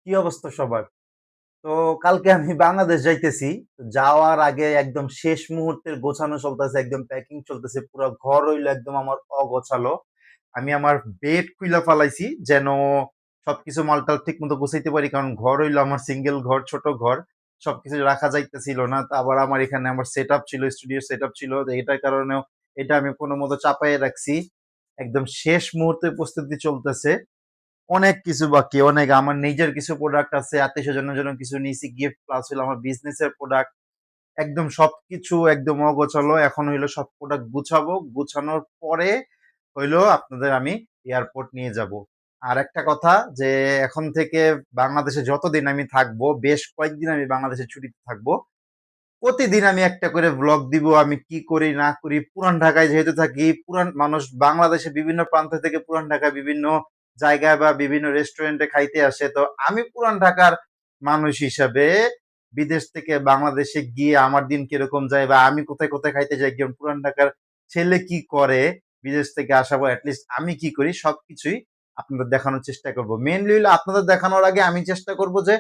কি অবস্থা সবার? তো কালকে আমি বাংলাদেশ যাইতেছি। তো যাওয়ার আগে একদম শেষ মুহূর্তের গোছানো চলতেছে, একদম প্যাকিং চলতেছে। পুরা ঘর হইলো একদম আমার অগোছালো। আমি আমার বেড খুইলা ফালাইছি যেন সবকিছু মালটাল ঠিক মতো গুছাইতে পারি। কারণ ঘর হইলো আমার সিঙ্গেল ঘর, ছোট ঘর। সবকিছু রাখা যাইতেছিল না। তো আবার আমার এখানে আমার সেটআপ ছিল, স্টুডিও সেটআপ ছিল। তো এটার কারণেও এটা আমি কোনমতে চাপাইয়া রাখছি। একদম শেষ মুহূর্তে প্রস্তুতি চলতেছে। অনেক কিছু বাকি, অনেক আমার নিজের কিছু প্রোডাক্ট আছে, আত্মীয়স্বজনের জন্য কিছু নিছি গিফট, প্লাস হলো আমার বিজনেসের প্রোডাক্ট। একদম সবকিছু একদম অগোছালো। এখন হইলো সব প্রোডাক্ট গুছাবো। গুছানোর পরে হইলো আপনাদের আমি এয়ারপোর্ট নিয়ে যাব। আর একটা কথা যে এখন থেকে বাংলাদেশে যতদিন আমি থাকবো, বেশ কয়েকদিন আমি বাংলাদেশে ছুটিতে থাকবো। প্রতিদিন আমি একটা করে ব্লগ দিব, আমি কি করি না করি। পুরান ঢাকায় যেহেতু থাকি, পুরান মানুষ বাংলাদেশে বিভিন্ন প্রান্ত থেকে পুরান ঢাকায় বিভিন্ন জায়গায় বা বিভিন্ন রেস্টুরেন্টে খাইতে আসে। তো আমি পুরান ঢাকার মানুষ হিসাবে বিদেশ থেকে বাংলাদেশে গিয়ে আমার দিন কিরকম যায় বা আমি কোথায় কোথায় খাইতে যাই, একজন পুরান ঢাকার ছেলে কি করে বিদেশ থেকে আসার পর, অ্যাটলিস্ট আমি কি করি সবকিছুই আপনাদের দেখানোর চেষ্টা করব। মেনলি হলো আপনাদের দেখানোর আগে আমি চেষ্টা করব যে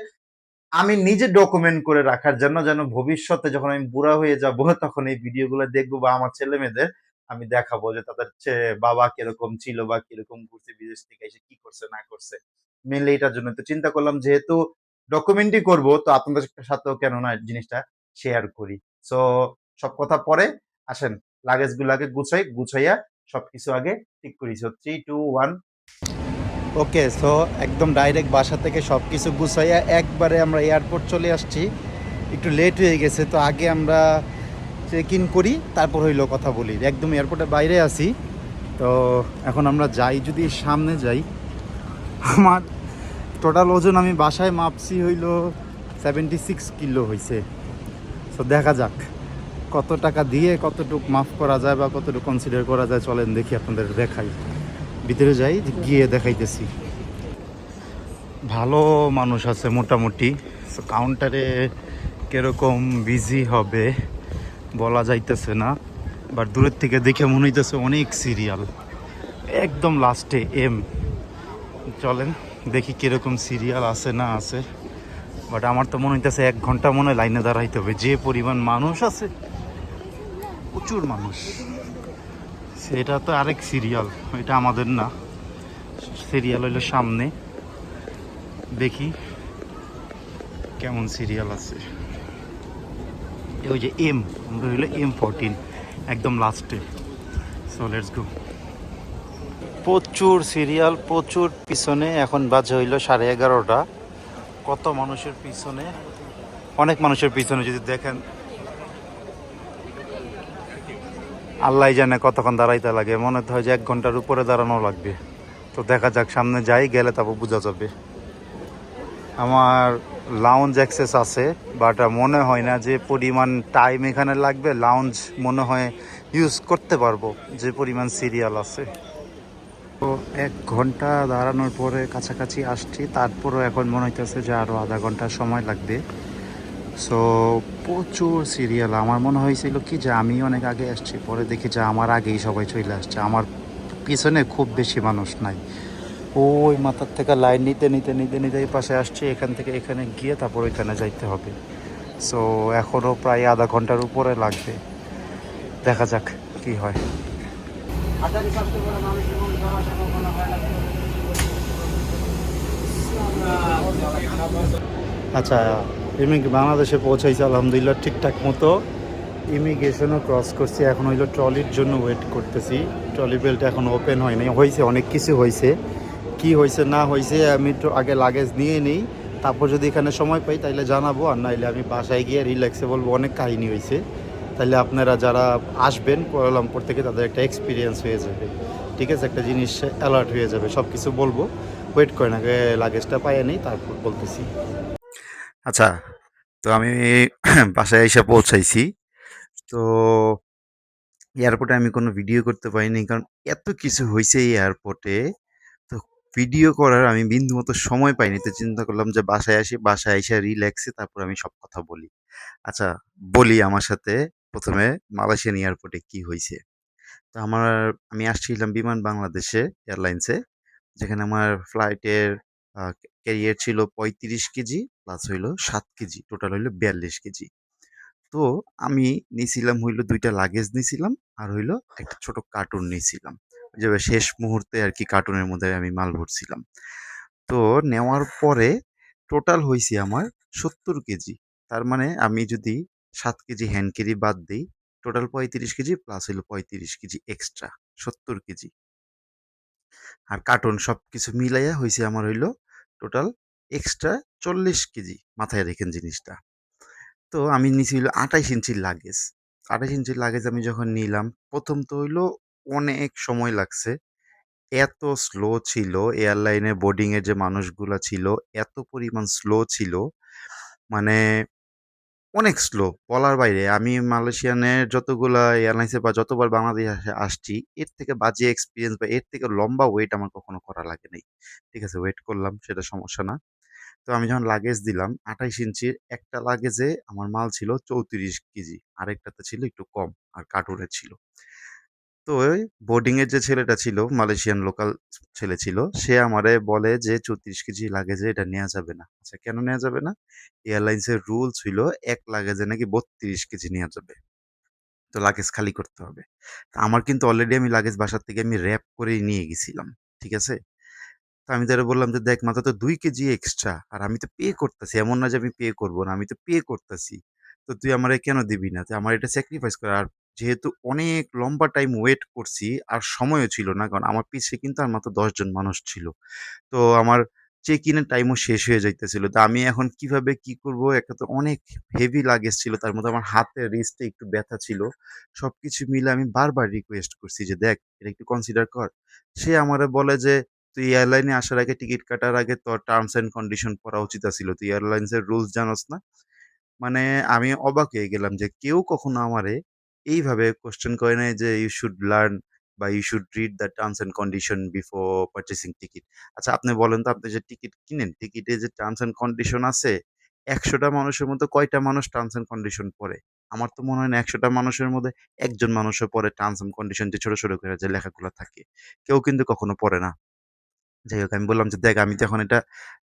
আমি নিজে ডকুমেন্ট করে রাখার জন্য, যেন ভবিষ্যতে যখন আমি বুড়া হয়ে যাব তখন এই ভিডিওগুলো দেখবো বা আমার ছেলে মেয়েদের আমি দেখাবো যে তাদের বাবা কিরকম ছিল বা কিরকম ঘুরছে, বিদেশ থেকে এসে কি করছে না করছে। মেনলি এটার জন্য তো চিন্তা করলাম, যেহেতু ডকুমেন্টই করব তো আপনাদের সাথেও কেন না জিনিসটা শেয়ার করি। সো সব কথা পরে, আসেন লাগেজ গুলো আগে গুছাইয়া সবকিছু আগে ঠিক করি। সো 3, 2, 1। ওকে, সো একদম ডাইরেক্ট বাসা থেকে সব কিছু গুছাইয়া একবারে আমরা এয়ারপোর্ট চলে আসছি। একটু লেট হয়ে গেছে, তো আগে আমরা চেক ইন করি, তারপর হইলো কথা বলি। একদম এয়ারপোর্টের বাইরে আছি। তো এখন আমরা যাই, যদি সামনে যাই, আমার টোটাল ওজন আমি বাসায় মাপছি হইলো 76 কিলো হয়েছে। তো দেখা যাক কত টাকা দিয়ে কতটুকু মাফ করা যায় বা কতটুকু কনসিডার করা যায়। চলেন দেখি, আপনাদের দেখাই। ভিতরে যাই, গিয়ে দেখাইতেছি। ভালো মানুষ আছে মোটামুটি। কাউন্টারে কিরকম বিজি হবে বলা যাইতেছে না, বাট দূরের থেকে দেখে মনে হইতেছে অনেক সিরিয়াল। একদম লাস্টে এম। চলেন দেখি কিরকম সিরিয়াল আছে না আছে। বাট আমার তো মনে হইতেছে 1 ঘন্টা মনে হয় লাইনে দাঁড়াইতে হবে, যে পরিমাণ মানুষ আছে, প্রচুর মানুষ। সেটা তো আরেক সিরিয়াল, এটা আমাদের না। সিরিয়াল হইলো সামনে, দেখি কেমন সিরিয়াল আছে। ওই যে এম, আমরা হইলো M14, একদম লাস্টে। So let's go. প্রচুর সিরিয়াল, প্রচুর পিছনে। এখন বাজে হইলো 11:30। কত মানুষের পিছনে, অনেক মানুষের পিছনে যদি দেখেন, আল্লাহ জানে কতক্ষণ দাঁড়াইতে লাগে। মনে হয় যে 1 ঘন্টার উপরে দাঁড়ানো লাগবে। তো দেখা যাক, সামনে যাই, গেলে তারপর বোঝা যাবে। আমার লাউঞ্জ অ্যাক্সেস আছে, বাট মনে হয় না যে পরিমাণ টাইম এখানে লাগবে লাউঞ্জ মনে হয় ইউজ করতে পারবো, যে পরিমাণ সিরিয়াল আছে। তো 1 ঘন্টা দাঁড়ানোর পরে কাছাকাছি আসছি, তারপরও এখন মনে হইতেছে যে আরও আধা ঘন্টা সময় লাগবে। সো প্রচুর সিরিয়াল। আমার মনে হয়েছিল কি যে আমি অনেক আগে আসছি, পরে দেখি যে আমার আগেই সবাই চলে আসছে। আমার পিছনে খুব বেশি মানুষ নাই। ওই মাথার থেকে লাইন নিতে নিতে নিতে নিতে এই পাশে আসছে, এখান থেকে এখানে গিয়ে তারপর ওইখানে যাইতে হবে। সো এখনও প্রায় আধা ঘন্টার উপরে লাগবে, দেখা যাক কি হয়। আচ্ছা, বাংলাদেশে পৌঁছাইছে আলহামদুলিল্লাহ ঠিকঠাক মতো। ইমিগ্রেশনও ক্রস করছি, এখন হইলো ট্রলির জন্য ওয়েট করতেছি। ট্রলি বেল্ট এখন ওপেন হয়নি, হয়েছে অনেক কিছু হয়েছে। কি হয়েছে না হয়েছে আমি একটু আগে লাগেজ নিয়ে নিই, তারপর যদি এখানে সময় পাই তাইলে জানাবো, আর নাইলে আমি বাসায় গিয়ে রিল্যাক্সে বলবো অনেক কাহিনী হয়েছে। তাইলে আপনারা যারা আসবেন কুয়ালালামপুর থেকে, তাদের একটা এক্সপিরিয়েন্স হয়ে যাবে। ঠিক আছে, একটা জিনিস অ্যালার্ট হয়ে যাবে। সব কিছু বলবো, ওয়েট করেন, আগে লাগেজটা পাইয়ে নিই তারপর বলতেছি। আচ্ছা, তো আমি বাসায় এসে পৌঁছাইছি। তো এয়ারপোর্টে আমি কোনো ভিডিও করতে পারিনি, কারণ এত কিছু হয়েছে এই এয়ারপোর্টে। তো ভিডিও করার আমি বিন্দুমাত্র সময় পাইনি। তো চিন্তা করলাম যে বাসায় আসি, বাসায় এসে রিল্যাক্সে তারপর আমি সব কথা বলি। আচ্ছা, বলি আমার সাথে প্রথমে মালয়েশিয়ান এয়ারপোর্টে কি হয়েছে। তো আমি আসছিলাম বিমান বাংলাদেশে এয়ারলাইন্সে, যেখানে আমার ফ্লাইটের আ ক্যারিয়ার ছিল ৩৫ কেজি প্লাস হইলো ৭ কেজি। টোটাল হইলো ৪২ কেজি। তো আমি নিছিলাম হইলো ২ টা লাগেজ নিছিলাম আর হইলো একটা ছোট কার্টুন নিছিলাম। ওই যে শেষ মুহূর্তে আরকি কার্টুনের মধ্যে আমি মাল ভরছিলাম। তো নেওয়ার পরে টোটাল হইছে আমার ৭০ কেজি। তার মানে আমি যদি ৭ কেজি হ্যান্ড ক্যারি বাদ দেই, টোটাল ৩৫ কেজি প্লাস হইলো ৩৫ কেজি এক্সট্রা ৭০ কেজি। আর কার্টুন সবকিছু মিলাইয়া হইছে আমার হইলো টোটাল এক্সট্রা ৪০ কেজি। মাথায় রাইখেন জিনিসটা। তো আমি নিছি হইলো ২৮ ইঞ্চির লাগেজ। ২৮ ইঞ্চির লাগেজ আমি যখন নিলাম, ১ম তো হইলো অনেক সময় লাগছে। এত স্লো ছিল এয়ারলাইনে বোর্ডিং এর যে মানুষগুলা ছিল, এত পরিমাণ স্লো ছিল, মানে অনেক স্লো বলার বাইরে। আমি মালয়েশিয়ানের যতগুলা এয়ারলাইন্সে বা যতবার বাংলাদেশে আসছি, এর থেকে বাজে এক্সপেরিয়েন্স বা এর থেকে লম্বা ওয়েট আমার কখনো করা লাগে নাই। ঠিক আছে? ওয়েট করলাম সেটা সমস্যা না। তো আমি যখন লাগেজ দিলাম ২৮ ইঞ্চির একটা লাগেজে আমার মাল ছিল ৩৪ কেজি। আরেকটাতে ছিল একটু কম আর কার্টুনে ছিল। তো ওই বোর্ডিং এর যে ছেলেটা ছিল, মালয়েশিয়ান লোকাল ছেলে ছিল। সে আমারে বলে যে ৩৪ কেজি লাগেজে এটা নেয়া যাবে না। আচ্ছা কেন নেয়া যাবে না? এয়ারলাইন্স এর রুলস হইলো ১ লাগেজে নাকি ৩২ কেজি নেয়া যাবে। তো লাগেজ খালি করতে হবে। তো আমার কিন্তু অলরেডি আমি লাগেজ বাসার থেকে আমি র‍্যাপ করেই নিয়ে গেছিলাম। ঠিক আছে? তো আমি তারে বললাম যে, "দেখ মাত্র তো ২ কেজি এক্সট্রা। আর আমি তো পে করতেছি। এমন না যে আমি পে করব না। আমি তো পে করতেছি। তো তুই আমারে কেন দিবি না? তো আমার এটা স্যাক্রিফাইস কর।" আর যেহেতু অনেক লম্বা টাইম ওয়েট করছি আর সময়ও ছিল না। কারণ আমার পিছে কিন্তু আর মাত্র ১০ জন মানুষ ছিল। তো আমার চেক ইন এর টাইমও শেষ হয়ে যাইতেছিল। তো আমি এখন কিভাবে কি করব? একটা তো অনেক হেভি লাগেজ ছিল। তার মধ্যে আমার হাতের রিস্টে একটু ব্যথা ছিল। সবকিছু মিলে আমি বারবার রিকোয়েস্ট করছি যে, "দেখ এটা একটু কনসিডার কর।" সে আমারে বলে যে, "তুই এয়ারলাইনে আসার আগে টিকিট কাটার আগে তোর টার্মস অ্যান্ড কন্ডিশন পড়া উচিত আছিল। তুই এয়ারলাইন্স এর রুলস জানোস না?" মানে আমি অবাক হয়ে গেলাম যে কেউ কখনো আমারে এইভাবে কোয়েশ্চেন করে নাই যে ইউ শুড লার্ন বা you should read the terms and condition before purchasing ticket. আচ্ছা আপনি বলেন তো আপনি যে টিকিট কিনেন, টিকিটে যে টার্মস অ্যান্ড কন্ডিশন আছে ১০০ টা মানুষের মধ্যে কয়টা মানুষ টার্মস অ্যান্ড কন্ডিশন পড়ে? আমার তো মনে হয় না ১০০ টা মানুষের মধ্যে একজন মানুষও পড়ে টার্মস অ্যান্ড কন্ডিশন যে ছোট, ছোট করে যে লেখাগুলা থাকে। কেউ কিন্তু কখনো পড়ে না। যাই হোক আমি বললাম যে, "দেখ আমি তো এখন এটা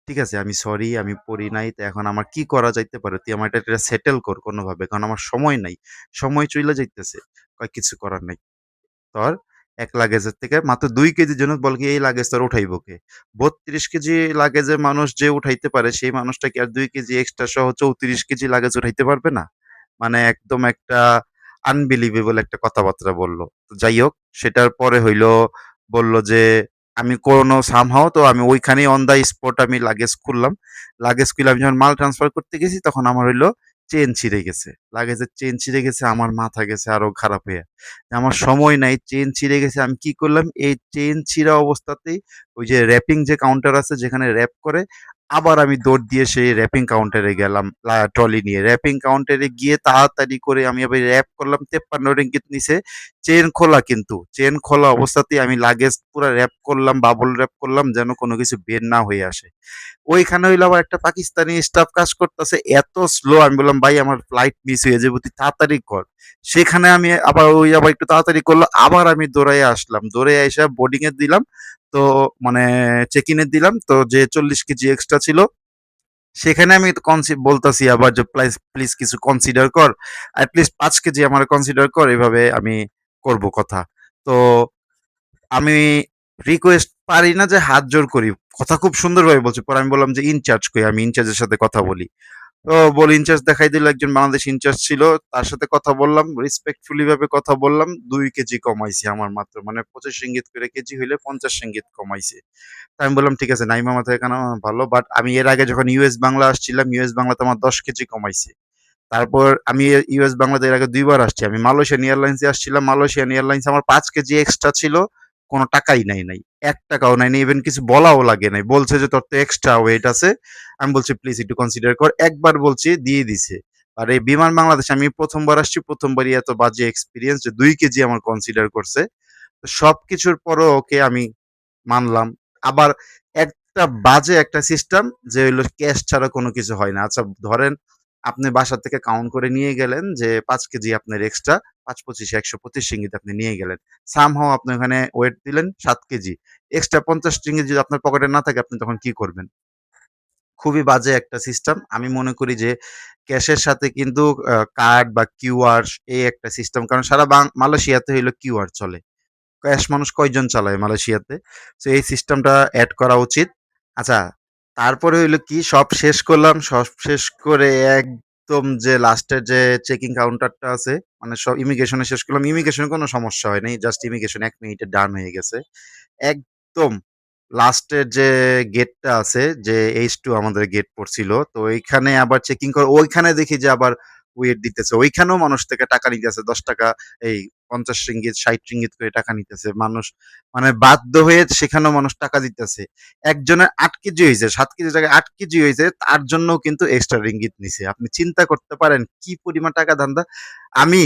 ঠিক আছে আমি সরি আমি পড়ি নাই। তো এখন আমার কি করা যাইতে পারে? তুই আমার এটা সেটেল কর কোনভাবে। কারণ আমার সময় নাই। সময় চইলা যাইতেছে।" কয়, "কিছু করার নাই। তোর ১ লাগেজের থেকে মাত্র ২ কেজির জন্য বলে কি এই লাগেজ তোর উঠাইবো কে? ৩২ কেজি লাগেজের মানুষ যে উঠাইতে পারে সেই মানুষটা কি আর ২ কেজি এক্সট্রা সহ ৩৪ কেজি লাগেজ উঠাইতে পারবে না?" মানে একদম একটা আনবিলিভেবল একটা কথাবার্তা বলল। তো যাই হোক সেটার পরে হইলো বলল যে আমি কোনো সামহাউ তো আমি ওইখানেই অন দ্য স্পট আমি লাগেজ খুললাম। লাগেজ খুলে আমি যখন মাল ট্রান্সফার করতে গেছি তখন আমার হইলো চেইন ছিঁড়ে গেছে। লাগেজের চেইন ছিঁড়ে গেছে আমার মাথা গেছে আরো খারাপ হইয়া। আমার সময় নাই চেইন ছিঁড়ে গেছে আমি কি করলাম এই চেইন ছিঁড়া অবস্থাতেই ওই যে র‍্যাপিং যে কাউন্টার আছে যেখানে র‍্যাপ করে আবার আমি দৌড় দিয়ে সেই র‍্যাপিং কাউন্টারে গেলাম ট্রলি নিয়ে। র‍্যাপিং কাউন্টারে গিয়ে তাড়াতাড়ি করে আমি আবার র‍্যাপ করলাম ৫৩ রিঙ্গিত নিছে। চেইন খোলা কিন্তু। চেইন খোলা অবস্থাতেই আমি লাগেজ পুরা র‍্যাপ করলাম, বাবল র‍্যাপ করলাম যেন কোনো কিছু বের না হয়ে আসে। ওইখানে হইলো আবার একটা পাকিস্তানি স্টাফ কাজ করতেছে এত স্লো আমি বললাম ভাই আমার ফ্লাইট মিস হয়ে যাবে তুই তাড়াতাড়ি কর। সেখানে আমি আবার ওই আবার একটু তাড়াতাড়ি করলো আবার আমি দৌড়াইয়া আসলাম। দৌড়ে আইসা বোর্ডিং এ দিলাম। তো মানে চেক ইন এ দিলাম। তো যে ৪০ কেজি এক্সট্রা ছিল সেখানে আমি বলতাছি আবার যে প্লাইজ প্লিজ কিছু কনসিডার কর। এট লিস্ট ৫ কেজি আমার কনসিডার কর এভাবে আমি করব কথা। তো আমি রিকোয়েস্ট পারি না যে হাত জোড় করি। কথা খুব সুন্দরভাবে বলছি। পরে আমি বললাম যে ইনচার্জ কই? আমি ইনচার্জের সাথে কথা বলি। তো বলে ইনচার্জ দেখাই দিল একজন বাংলাদেশী ইনচার্জ ছিল। তার সাথে কথা বললাম। রেসপেক্টফুলি ভাবে কথা বললাম। ২ কেজি কমাইছি আমার মাত্র। মানে ৳২৫ করে কেজি হইলে ৳৫০ কমাইছে। তো আমি বললাম, "ঠিক আছে, নাইমা মাথায় কেন ভালো।" বাট আমি এর আগে যখন ইউএস বাংলা আসছিলাম, ইউএস বাংলাতে আমার ১০ কেজি কমাইছে। তারপর আমি ইউএস বাংলাতে এর আগে ২ বার আসছি। আমি মালয়েশিয়ান এয়ারলাইন্সে আসছিলাম। মালয়েশিয়ান এয়ারলাইন্স আমার ৫ কেজি এক্সট্রা ছিল। কোন টাকাই নেয় নাই। ৳১ ও নেয় নাই। ইভেন কিছু বলাও লাগে নাই। বলছে যে, "তোর তো এক্সট্রা ওয়েট আছে।" আমি বলছি, "প্লিজ একটু কনসিডার কর।" একবার বলছি, দিয়ে দিছে। আর এই বিমান বাংলাদেশে আমি ১ম বার আসছি। ১ম বারই এত বাজে এক্সপেরিয়েন্স যে ২ কেজি আমার কনসিডার করছে। তো সবকিছুর পরও ওকে আমি মানলাম। আবার একটা বাজে একটা সিস্টেম যে হইলো ক্যাশ ছাড়া কোনো কিছু হয় না। আচ্ছা ধরেন আপনি বাসা থেকে কাউন্ট করে নিয়ে গেলেন যে ৫ কেজি আপনার এক্সট্রা। ৫-২৫ ৳১২৫ আপনি নিয়ে গেলেন। সামহাউ আপনি ওখানে ওয়েট দিলেন ৭ কেজি। এক্সট্রা ৳৫০ যদি আপনার পকেটে না থাকে আপনি তখন কি করবেন? খুবই বাজে একটা সিস্টেম। আমি মনে করি যে ক্যাশের সাথে কিন্তু কার্ড বা কিউআর এই একটা সিস্টেম। কারণ সারা মালয়েশিয়াতে হইলো কিউআর চলে। ক্যাশ মানুষ কয়জন চালায় মালয়েশিয়াতে? সো এই সিস্টেমটা এড করা উচিত। আচ্ছা, তারপরে হইলো কি সব শেষ করলাম। সব শেষ করে একদম যে লাস্টের যে চেকিং কাউন্টারটা আছে, মানে সব ইমিগ্রেশনে শেষ করলাম। ইমিগ্রেশনে কোনো সমস্যা হয় নাই। জাস্ট ইমিগ্রেশন ১ মিনিটে ডান হয়ে গেছে। একদম লাস্টের যে গেটটা আছে, যে H2 আমাদের গেট পড়ছিল। তো ওইখানে আবার চেকিং করে ওইখানে দেখি যে আবার ওয়েট দিতেছে। ওইখানেও মানুষ থেকে টাকা নিতেছে ৳১০ এই ৳৫০, ৳৬০ করে টাকা নিতেছে। মানুষ মানে বাধ্য হয়ে সেখানেও মানুষ টাকা দিতেছে। একজনের ৮ কেজি হইছে, ৭ কেজির জায়গায় ৮ কেজি হইছে, তার জন্যও কিন্তু এক্সট্রা রিঙ্গিত নিছে। আপনি চিন্তা করতে পারেন কি পরিমাণ টাকা ধান্দা। আমি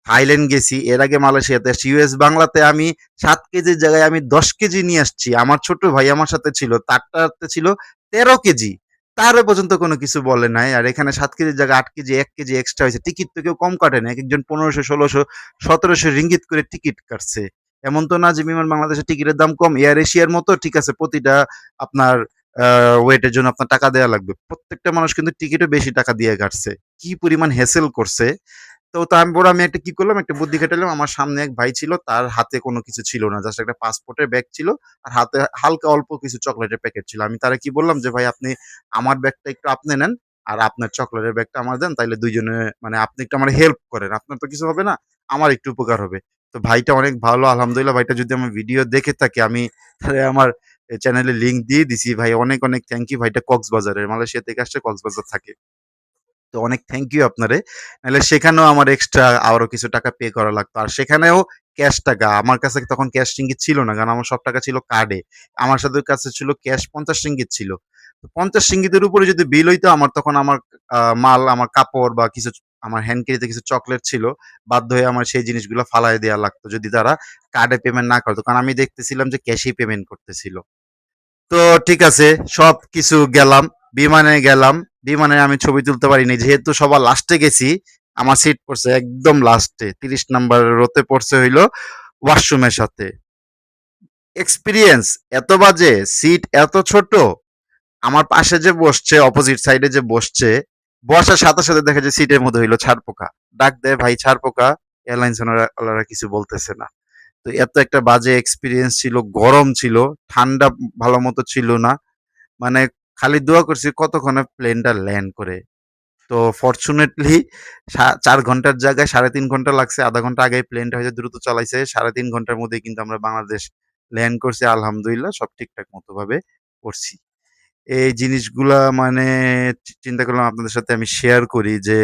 থাইল্যান্ড গেছি, এর আগে মালয়েশিয়াতে আসছি। ইউএস বাংলাতে আমি ৭ কেজির জায়গায় আমি ১০ কেজি নিয়ে আসছি। আমার ছোট ভাই আমার সাথে ছিল। তারটাতে ছিল ১৩ কেজি। তারও পর্যন্ত কোনো কিছু বলে নাই। আর এখানে ৭ কেজির জায়গায় ৮ কেজি, ১ কেজি এক্সট্রা হইছে। টিকিট তো কেউ কম কাটে না। একেকজন ১৫০০, ১৬০০, ১৭০০ রিঙ্গিত করে টিকিট কাটছে। এমন তো না যে বিমান বাংলাদেশের টিকিটের দাম কম। এয়ার এশিয়ার মতো ঠিক আছে প্রতিটা আপনার আ ওয়েটের জন্য আপনার টাকা দেয়া লাগবে। প্রত্যেকটা মানুষ কিন্তু টিকিটও বেশি টাকা দিয়ে কাটছে। কি পরিমাণ হ্যাসেল করছে। তো তারপর আমি একটা কি করলাম, একটা বুদ্ধি খাটালাম। আমার সামনে এক ভাই ছিল, তার হাতে কোনো কিছু ছিল না। জাস্ট একটা পাসপোর্টের ব্যাগ ছিল। আর হাতে হালকা অল্প কিছু চকোলেটের প্যাকেট ছিল। আমি তারে কি বললাম যে, "ভাই আপনি আমার ব্যাগটা একটু আপনি নেন, আর আপনার চকোলেটের ব্যাগটা আমারে দেন। তাইলে ২ জনে মানে আপনি একটু আমারে হেল্প করেন। আপনার তো কিছু হবে না, আমার একটু উপকার হবে।" তো ভাইটা অনেক ভালো আলহামদুলিল্লাহ। ভাইটা যদি আমার ভিডিও দেখে থাকে আমি তারে আমার চ্যানেলের লিংক দিয়ে দিছি। ভাই অনেক, অনেক থ্যাংক ইউ। ভাইটা কক্সবাজারের, মালয়েশিয়া থেকে আসছে, কক্সবাজার থাকে। তো অনেক থ্যাংক ইউ আপনারে। নাহলে সেখানেও আমার এক্সট্রা আরো কিছু টাকা পে করা লাগতো। আর সেখানেও ক্যাশ টাকা। আমার কাছে তখন ক্যাশ রিঙ্গিত ছিল না। কারণ আমার সব টাকা ছিল কার্ডে। আমার সাথে কাছে ছিল ক্যাশ ৳৫০ ছিল। তো ৳৫০ এর উপরে যদি বিল হইতো আমার তখন আমার মাল, আমার কাপড় বা কিছু আমার হ্যান্ড ক্যারিতে কিছু চকলেট ছিল। বাধ্য হয়ে আমার সেই জিনিসগুলো ফালায় দেয়া লাগতো। যদি তারা কার্ডে পেমেন্ট না করত। কারণ আমি দেখতেছিলাম যে ক্যাশেই পেমেন্ট করতেছিল। তো ঠিক আছে, সবকিছু গেলাম। বিমানে গেলাম। বিমানে আমি ছবি তুলতে পারিনি। যেহেতু সবার লাস্টে গেছি, আমার সিট পড়ছে একদম লাস্টে। ৩০ নাম্বার রোতে পড়ছে হইলো ওয়াশরুমের সাথে। এক্সপেরিয়েন্স এত বাজে, সিট এত ছোট। আমার পাশে যে বসছে, অপোজিট সাইডে যে বসছে, বসার সাথে, সাথে দেখা যায় সিটের মধ্যে হইলো ছারপোকা। ডাক দেয়, "ভাই ছারপোকা।" এয়ারলাইন্স ওয়ালারা কিছু বলতেছে না। তো এত একটা বাজে এক্সপেরিয়েন্স ছিল, গরম ছিল, ঠান্ডা ভালো মতো ছিল না। মানে খালি দোয়া করছি কতক্ষণে প্লেনটা ল্যান্ড করে। তো ফরচুনেটলি ৪ ঘন্টার জায়গায় ৩.৫ ঘন্টা লাগছে। ০.৫ ঘন্টা আগেই প্লেনটা হয়তো দ্রুত চালাইছে। ৩.৫ ঘন্টার মধ্যেই কিন্তু আমরা বাংলাদেশ ল্যান্ড করছি। আলহামদুলিল্লাহ সব ঠিকঠাক মতোভাবে করছি। এই জিনিসগুলা মানে চিন্তা করলাম আপনাদের সাথে আমি শেয়ার করি যে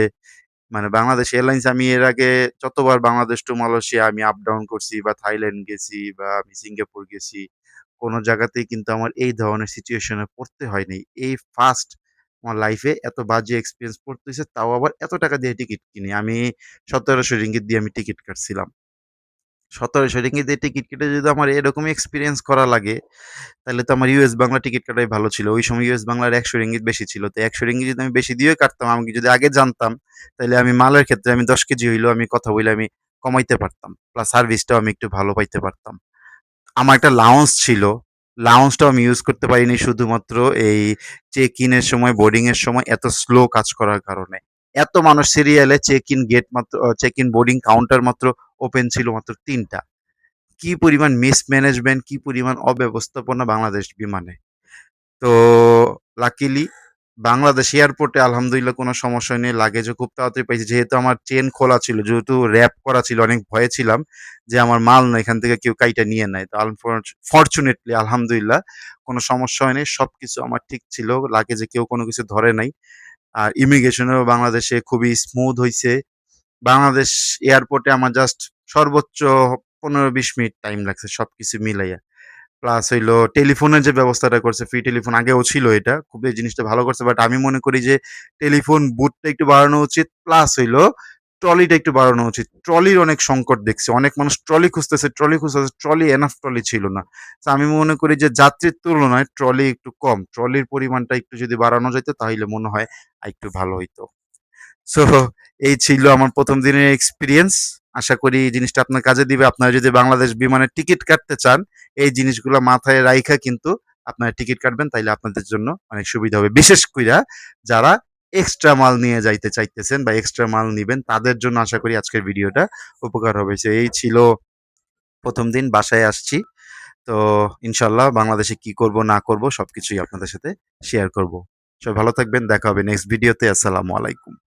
মানে বাংলাদেশ এয়ারলাইন্স আমি এর আগে যতবার বাংলাদেশ টু মালয়েশিয়া আমি আপ ডাউন করছি বা থাইল্যান্ড গেছি বা আমি সিঙ্গাপুর গেছি, কোন জায়গাতেই কিন্তু আমার এই ধরনের সিচুয়েশন এ পড়তে হয়নি। এই ফার্স্ট আমার লাইফে এত বাজে এক্সপেরিয়েন্স পড়তে হইছে, তাও আবার এত টাকা দিয়ে টিকিট কিনি। আমি ৳১৭০০ দিয়ে আমি টিকিট কাটছিলাম। ৳১৭০০ দিয়ে টিকিট কেটে যদি আমার এরকমই এক্সপেরিয়েন্স করা লাগে, তাহলে তো আমার ইউএস বাংলা টিকিট কাটাই ভালো ছিল। ওই সময় ইউএস বাংলার ৳১০০ বেশি ছিল। তো ৳১০০ যদি আমি বেশি দিয়েও কাটতাম, আমি যদি আগে জানতাম, তাইলে আমি মালের ক্ষেত্রে আমি ১০ কেজি হইলেও আমি কথা বইলে আমি কমাইতে পারতাম। প্লাস সার্ভিসটাও আমি একটু ভালো পাইতে পারতাম। আমার একটা লাউঞ্জ ছিল। লাউঞ্জটাও আমি ইউজ করতে পারিনি শুধুমাত্র এই চেক ইন এর সময়, বোর্ডিং এর সময় এত স্লো কাজ করার কারণে। এত মানুষ সিরিয়ালে চেক ইন গেট মাত্র চেক ইন বোর্ডিং কাউন্টার মাত্র ওপেন ছিল মাত্র ৩ টা। কি পরিমাণ মিসম্যানেজমেন্ট, কি পরিমাণ অব্যবস্থাপনা বাংলাদেশ বিমানে। তো লাকিলি বাংলাদেশ এয়ারপোর্টে আলহামদুলিল্লাহ কোনো সমস্যা নেই। লাগেজও খুব তাড়াতাড়ি পাইছি। যেহেতু আমার চেইন খোলা ছিল, যেহেতু র‍্যাপ করা ছিল, অনেক ভয়ে ছিলাম যে আমার মাল না এখান থেকে কেউ কাইটা নিয়ে নেয়। তো ফরচুনেটলি আলহামদুলিল্লাহ কোনো সমস্যা হয়নি। সবকিছু আমার ঠিক ছিল। লাগেজে কেউ কোনো কিছু ধরে নাই। আর ইমিগ্রেশনেও বাংলাদেশে খুবই স্মুথ হইছে। বাংলাদেশ এয়ারপোর্টে আমার জাস্ট সর্বোচ্চ ১৫-২০ মিনিট টাইম লাগছে সবকিছু মিলাইয়া। প্লাস হইলো টেলিফোনের যে ব্যবস্থাটা করছে, ফ্রি টেলিফোন আগেও ছিল এটা। খুব এই জিনিসটা ভালো করছে। বাট আমি মনে করি যে টেলিফোন বুথটা একটু বাড়ানো উচিত। প্লাস হইলো ট্রলিটা একটু বাড়ানো উচিত। ট্রলির অনেক সংকট দেখছি। অনেক মানুষ ট্রলি খুঁজতেছে, ট্রলি এনাফ ট্রলি ছিল না। তো আমি মনে করি যে যাত্রীর তুলনায় ট্রলি একটু কম। ট্রলির পরিমাণটা একটু যদি বাড়ানো যাইত তাইলে মনে হয় আরেকটু ভালো হইতো। সো এই ছিল আমার ১ম দিনের এক্সপেরিয়েন্স। আশা করি এই জিনিসটা আপনার কাজে দিবে। আপনারা যদি বাংলাদেশ বিমানের টিকিট কাটতে চান, এই জিনিসগুলো মাথায় রাইখা কিন্তু আপনারা টিকিট কাটবেন, তাইলে আপনাদের জন্য অনেক সুবিধা হবে। বিশেষ কইরা যারা এক্সট্রা মাল নিয়ে যাইতে চাইতেছেন বা এক্সট্রা মাল নিবেন, তাদের জন্য আশা করি আজকের ভিডিওটা উপকার হবে। সো এই ছিল ১ম দিন বাসায় আসছি। তো ইনশাআল্লাহ বাংলাদেশে কি করব না করব সবকিছুই আপনাদের সাথে শেয়ার করব। সবাই ভালো থাকবেন। দেখা হবে নেক্সট ভিডিওতে। আসসালামু আলাইকুম।